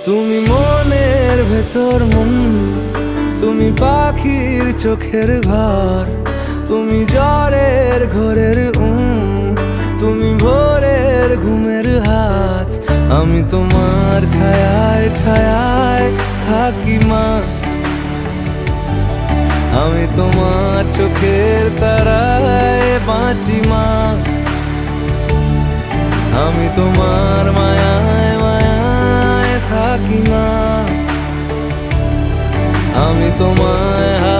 তুমি মনের ভেতর মন, তুমি পাখির চোখের ঘর, তুমি জ্বরের ঘোরের তুমি ভোরের ঘুমের হাত। আমি তোমার ছায়ায় ছায়ায় থাকি মা, আমি তোমার চোখের তারায় বাঁচি মা, আমি তোমার মায়ায় মায়ায় থাকি মা, আমি তোমায়